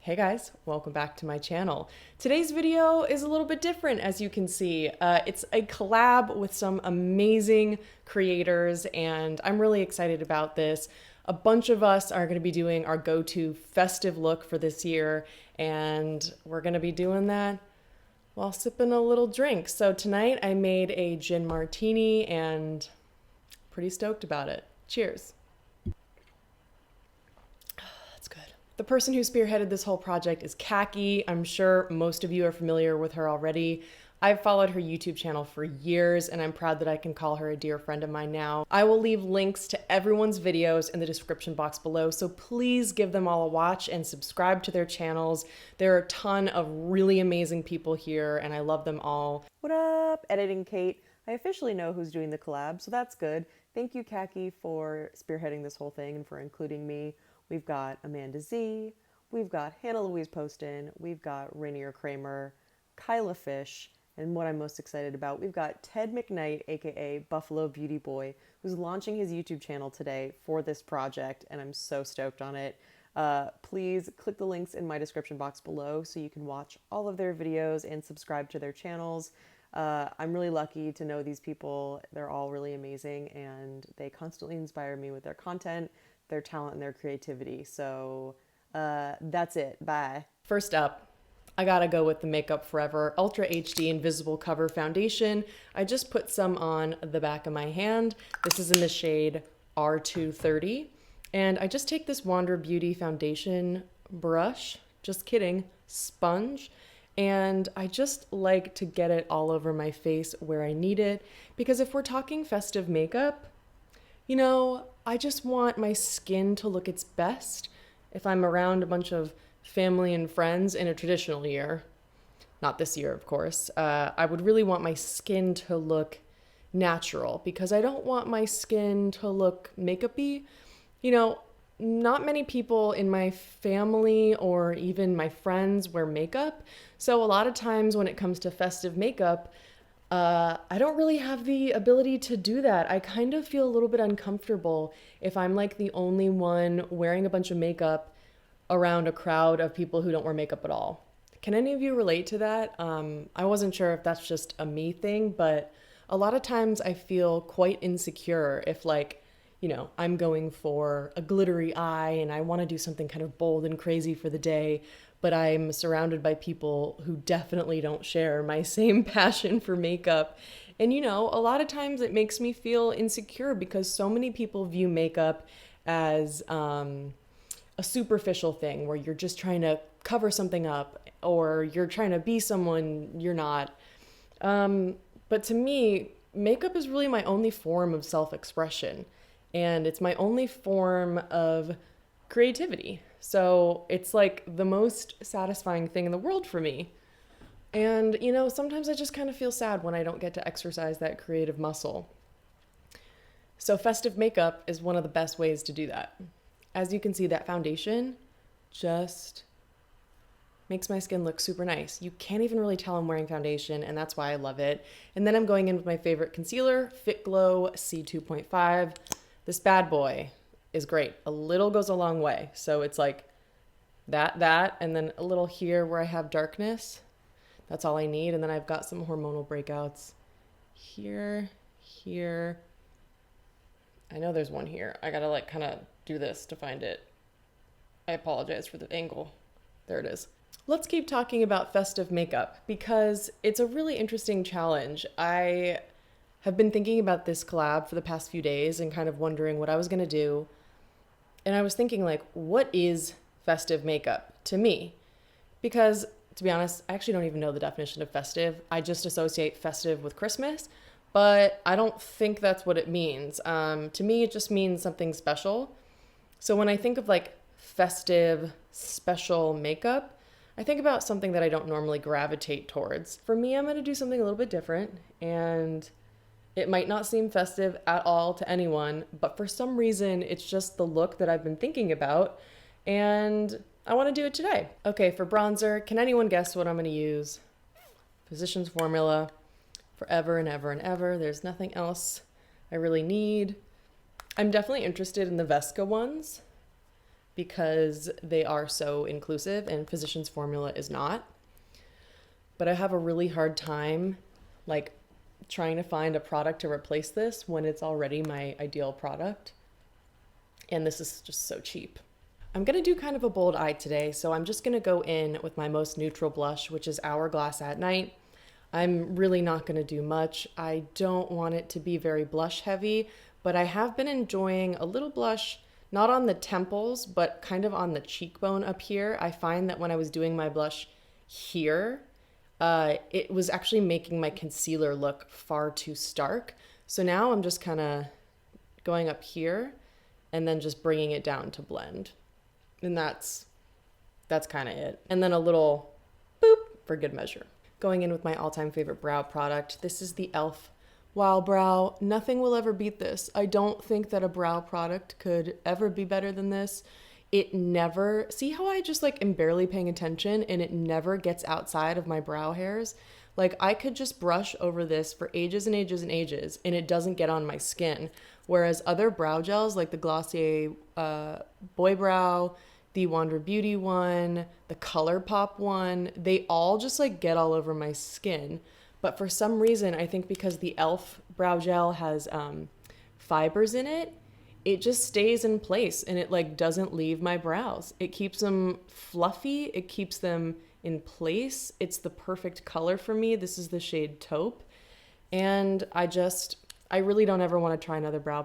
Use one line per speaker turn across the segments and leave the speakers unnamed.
Hey guys, welcome back to my channel. Today's video is a little bit different, as you can see. It's a collab with some amazing creators, and I'm really excited about this. A bunch of us are going to be doing our go-to festive look for this year, and we're going to be doing that while sipping a little drink. So tonight I made a gin martini, and pretty stoked about it. Cheers. The person who spearheaded this whole project is Kaki. I'm sure most of you are familiar with her already. I've followed her YouTube channel for years, and I'm proud that I can call her a dear friend of mine now. I will leave links to everyone's videos in the description box below, so please give them all a watch and subscribe to their channels. There are a ton of really amazing people here, and I love them all. What up, Editing Kate? I officially know who's doing the collab, so that's good. Thank you, Kaki, for spearheading this whole thing and for including me. We've got Amanda Z, we've got Hannah Louise Poston, we've got Rainier Kramer, Kyla Fish, and what I'm most excited about, we've got Ted McKnight, aka Buffalo Beauty Boy, who's launching his YouTube channel today for this project, and I'm so stoked on it. Please click the links in my description box below so you can watch all of their videos and subscribe to their channels. I'm really lucky to know these people. They're all really amazing, and they constantly inspire me with their content, their talent, and their creativity. So that's it. Bye. First up, I gotta go with the Makeup Forever Ultra HD Invisible Cover Foundation. I just put some on the back of my hand. This is in the shade R230. And I just take this Wander Beauty foundation brush, just kidding, sponge, and I just like to get it all over my face where I need it, because if we're talking festive makeup, you know, I just want my skin to look its best if I'm around a bunch of family and friends in a traditional year. Not this year, of course. I would really want my skin to look natural because I don't want my skin to look makeup-y. You know, not many people in my family or even my friends wear makeup. So a lot of times when it comes to festive makeup, I don't really have the ability to do that. I kind of feel a little bit uncomfortable if I'm like the only one wearing a bunch of makeup around a crowd of people who don't wear makeup at all. Can any of you relate to that? I wasn't sure if that's just a me thing, but a lot of times I feel quite insecure if, like, you know, I'm going for a glittery eye and I want to do something kind of bold and crazy for the day, but I'm surrounded by people who definitely don't share my same passion for makeup. And you know, a lot of times it makes me feel insecure because so many people view makeup as a superficial thing where you're just trying to cover something up or you're trying to be someone you're not. But to me, makeup is really my only form of self-expression, and it's my only form of creativity. So it's like the most satisfying thing in the world for me. And, you know, sometimes I just kind of feel sad when I don't get to exercise that creative muscle. So festive makeup is one of the best ways to do that. As you can see, that foundation just makes my skin look super nice. You can't even really tell I'm wearing foundation, and that's why I love it. And then I'm going in with my favorite concealer, Fit Glow C2.5. This bad boy is great. A little goes a long way. So it's like that, and then a little here where I have darkness. That's all I need. And then I've got some hormonal breakouts here. I know there's one here. I gotta like kind of do this to find it. I apologize for the angle. There it is. Let's keep talking about festive makeup because it's a really interesting challenge. I have been thinking about this collab for the past few days and kind of wondering what I was gonna do. And I was thinking, like, what is festive makeup to me? Because, to be honest, I actually don't even know the definition of festive. I just associate festive with Christmas, but I don't think that's what it means. To me, it just means something special. So when I think of, like, festive, special makeup, I think about something that I don't normally gravitate towards. For me, I'm going to do something a little bit different, and it might not seem festive at all to anyone, but for some reason, it's just the look that I've been thinking about, and I want to do it today. Okay, for bronzer, can anyone guess what I'm going to use? Physicians Formula, forever and ever and ever. There's nothing else I really need. I'm definitely interested in the Vesca ones. because they are so inclusive and Physicians Formula is not. But I have a really hard time like trying to find a product to replace this when it's already my ideal product. And this is just so cheap. I'm going to do kind of a bold eye today, so I'm just going to go in with my most neutral blush, which is Hourglass at Night. I'm really not going to do much. I don't want it to be very blush heavy, but I have been enjoying a little blush, not on the temples, but kind of on the cheekbone up here. I find that when I was doing my blush here, it was actually making my concealer look far too stark. So now I'm just kind of going up here and then just bringing it down to blend. And that's kind of it. And then a little boop for good measure. Going in with my all-time favorite brow product. This is the e.l.f. Wow Brow. Nothing will ever beat this. I don't think that a brow product could ever be better than this. It never, see how I just like am barely paying attention and it never gets outside of my brow hairs? Like I could just brush over this for ages and ages and ages and it doesn't get on my skin. Whereas other brow gels like the Glossier Boy Brow, the Wander Beauty one, the ColourPop one, they all just like get all over my skin. But for some reason, I think because the e.l.f. brow gel has fibers in it, it just stays in place and it like doesn't leave my brows. It keeps them fluffy. It keeps them in place. It's the perfect color for me. This is the shade Taupe. And I really don't ever want to try another brow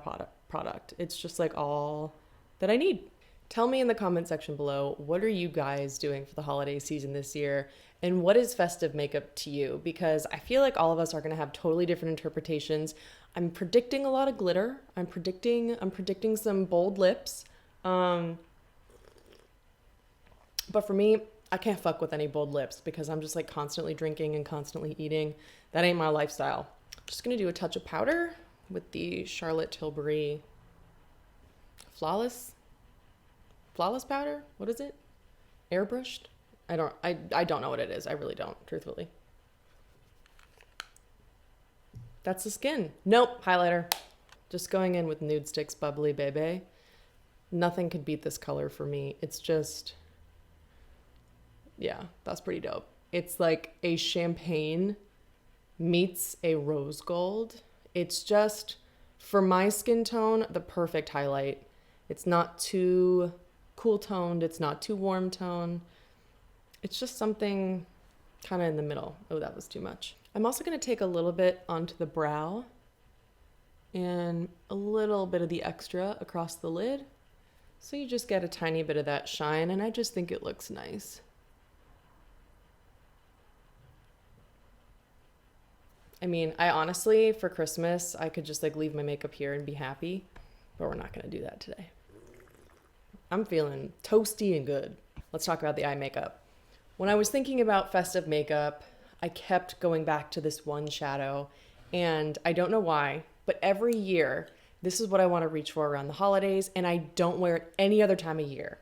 product. It's just like all that I need. Tell me in the comment section below, what are you guys doing for the holiday season this year? And what is festive makeup to you? Because I feel like all of us are going to have totally different interpretations. I'm predicting a lot of glitter. I'm predicting some bold lips. But for me, I can't fuck with any bold lips because I'm just like constantly drinking and constantly eating. That ain't my lifestyle. Just going to do a touch of powder with the Charlotte Tilbury Flawless powder. What is it? Airbrushed? I don't know what it is. I really don't, truthfully. That's the skin. Nope, highlighter. Just going in with Nude Sticks Bubbly Bebe. Nothing could beat this color for me. It's just, yeah, that's pretty dope. It's like a champagne meets a rose gold. It's just, for my skin tone, the perfect highlight. It's not too cool toned. It's not too warm tone. It's just something kind of in the middle. Oh, that was too much. I'm also going to take a little bit onto the brow and a little bit of the extra across the lid. So you just get a tiny bit of that shine, and I just think it looks nice. I mean, I honestly, for Christmas, I could just like leave my makeup here and be happy, but we're not going to do that today. I'm feeling toasty and good. Let's talk about the eye makeup. When I was thinking about festive makeup, I kept going back to this one shadow, and I don't know why, but every year, this is what I want to reach for around the holidays, and I don't wear it any other time of year.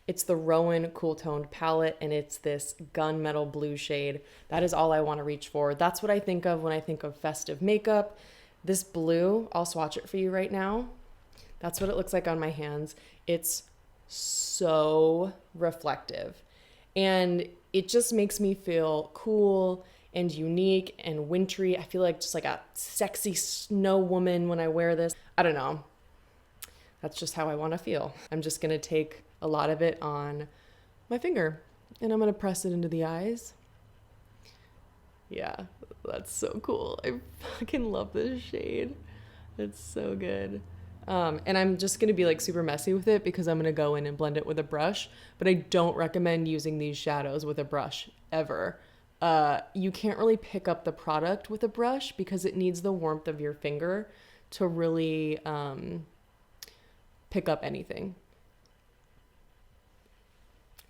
It's the Rowan Cool Toned palette, and it's this gunmetal blue shade. That is all I want to reach for. That's what I think of when I think of festive makeup. This blue, I'll swatch it for you right now. That's what it looks like on my hands. It's so reflective. And it just makes me feel cool and unique and wintry. I feel like just like a sexy snow woman when I wear this. I don't know. That's just how I want to feel. I'm just going to take a lot of it on my finger and I'm going to press it into the eyes. Yeah, that's so cool. I fucking love this shade. It's so good. And I'm just going to be like super messy with it because I'm going to go in and blend it with a brush, but I don't recommend using these shadows with a brush ever. You can't really pick up the product with a brush because it needs the warmth of your finger to really pick up anything.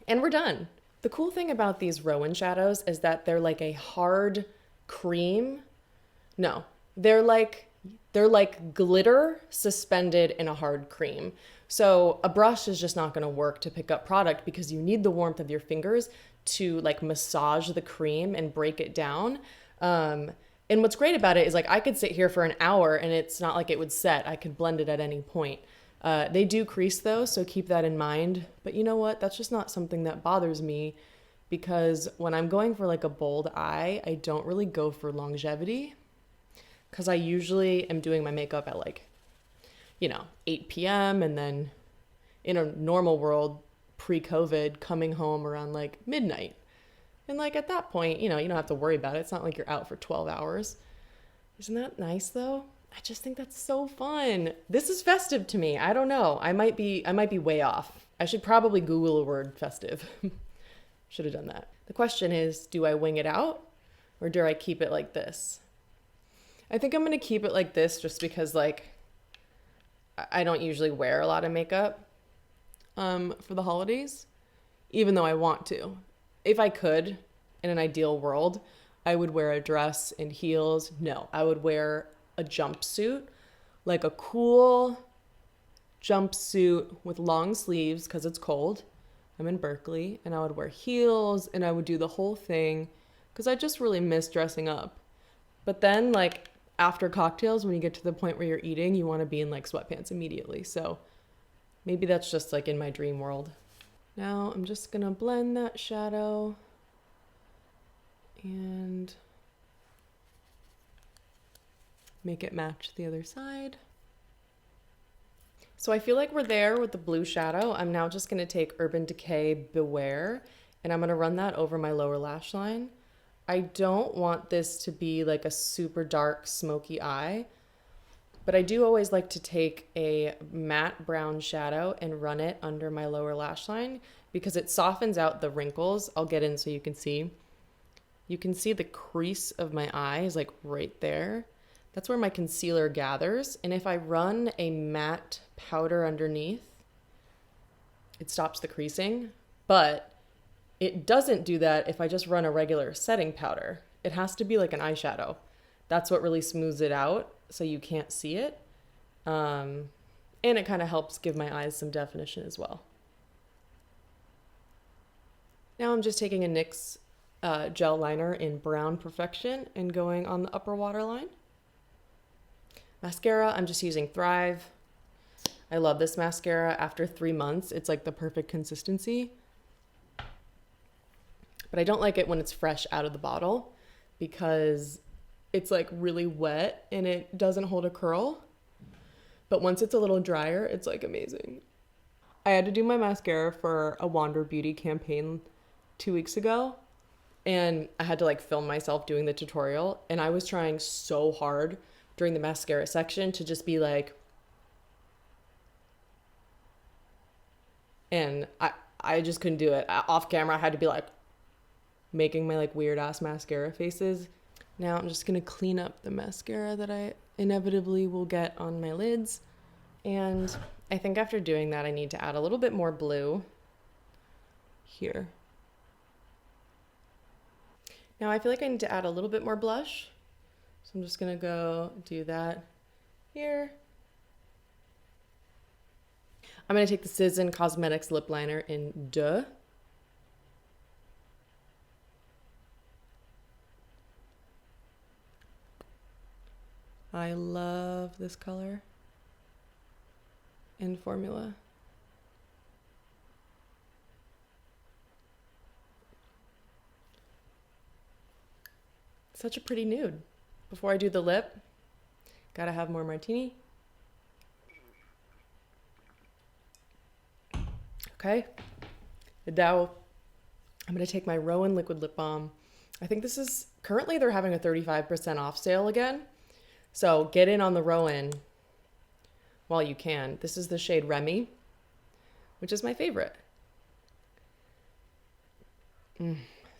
And we're done. The cool thing about these Rowan shadows is that they're like a hard cream. No, they're like glitter suspended in a hard cream. So a brush is just not going to work to pick up product because you need the warmth of your fingers to like massage the cream and break it down. And what's great about it is like I could sit here for an hour and it's not like it would set. I could blend it at any point. They do crease though, so keep that in mind. But you know what? That's just not something that bothers me because when I'm going for like a bold eye, I don't really go for longevity because I usually am doing my makeup at like, 8 p.m. and then in a normal world, pre-COVID, coming home around like midnight. And like at that point, you don't have to worry about it. It's not like you're out for 12 hours. Isn't that nice though? I just think that's so fun. This is festive to me. I don't know. I might be way off. I should probably Google a word festive. Should have done that. The question is, do I wing it out or do I keep it like this? I think I'm going to keep it like this just because like I don't usually wear a lot of makeup for the holidays, even though I want to. If I could, in an ideal world, I would wear a dress and heels. No, I would wear a jumpsuit, like a cool jumpsuit with long sleeves because it's cold. I'm in Berkeley, and I would wear heels and I would do the whole thing because I just really miss dressing up. But then, like, after cocktails, when you get to the point where you're eating, you want to be in like sweatpants immediately. So maybe that's just like in my dream world. Now I'm just gonna blend that shadow and make it match the other side. So I feel like we're there with the blue shadow. I'm now just gonna take Urban Decay Beware and I'm gonna run that over my lower lash line. I don't want this to be like a super dark smoky eye, but I do always like to take a matte brown shadow and run it under my lower lash line because it softens out the wrinkles. I'll get in so you can see. You can see the crease of my eye is like right there. That's where my concealer gathers. And if I run a matte powder underneath, it stops the creasing, but it doesn't do that if I just run a regular setting powder. It has to be like an eyeshadow. That's what really smooths it out so you can't see it. And it kind of helps give my eyes some definition as well. Now I'm just taking a NYX gel liner in Brown Perfection and going on the upper waterline. Mascara, I'm just using Thrive. I love this mascara. After 3 months, it's like the perfect consistency. But I don't like it when it's fresh out of the bottle because it's like really wet and it doesn't hold a curl. But once it's a little drier, it's like amazing. I had to do my mascara for a Wander Beauty campaign 2 weeks ago. And I had to like film myself doing the tutorial. And I was trying so hard during the mascara section to just be like, and I just couldn't do it. Off camera, I had to be like making my like weird ass mascara faces. Now I'm just gonna clean up the mascara that I inevitably will get on my lids. And I think after doing that, I need to add a little bit more blue here. Now I feel like I need to add a little bit more blush. So I'm just gonna go do that here. I'm gonna take the Citizen Cosmetics lip liner in Deux. I love this color and formula. Such a pretty nude. Before I do the lip, gotta have more martini. Okay. Now I'm gonna take my Rowan Liquid Lip Balm. I think this is, currently they're having a 35% off sale again. So get in on the Rowan while you can. This is the shade Remy, which is my favorite.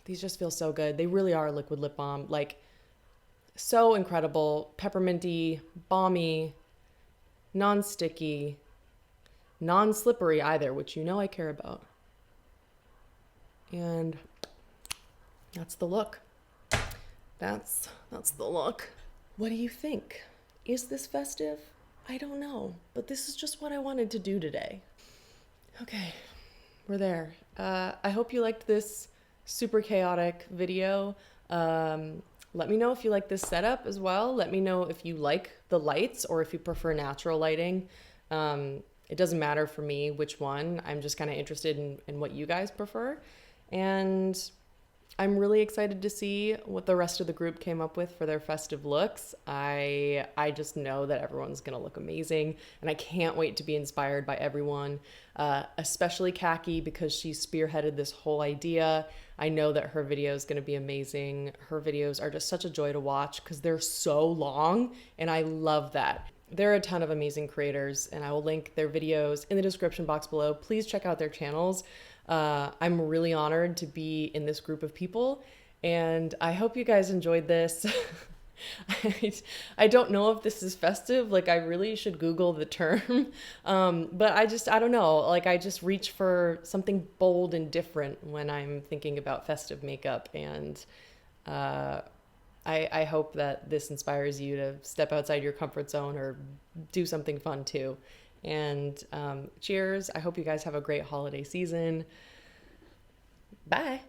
These just feel so good. They really are liquid lip balm. Like, so incredible. Pepperminty, balmy, non-sticky, non-slippery either, which you know I care about. And that's the look. That's the look. What do you think? Is this festive? I don't know, but this is just what I wanted to do today. Okay, we're there. I hope you liked this super chaotic video. Let me know if you like this setup as well. Let me know if you like the lights or if you prefer natural lighting. It doesn't matter for me which one. I'm just kind of interested in what you guys prefer. And I'm really excited to see what the rest of the group came up with for their festive looks. I just know that everyone's gonna look amazing, and I can't wait to be inspired by everyone, especially Khaki because she spearheaded this whole idea. I know that her video is gonna be amazing. Her videos are just such a joy to watch because they're so long, and I love that. There are a ton of amazing creators, and I will link their videos in the description box below. Please check out their channels. I'm really honored to be in this group of people, and I hope you guys enjoyed this. I don't know if this is festive. Like, I really should Google the term. But I don't know. Like, I just reach for something bold and different when I'm thinking about festive makeup. And I hope that this inspires you to step outside your comfort zone or do something fun too. And cheers. I hope you guys have a great holiday season. Bye.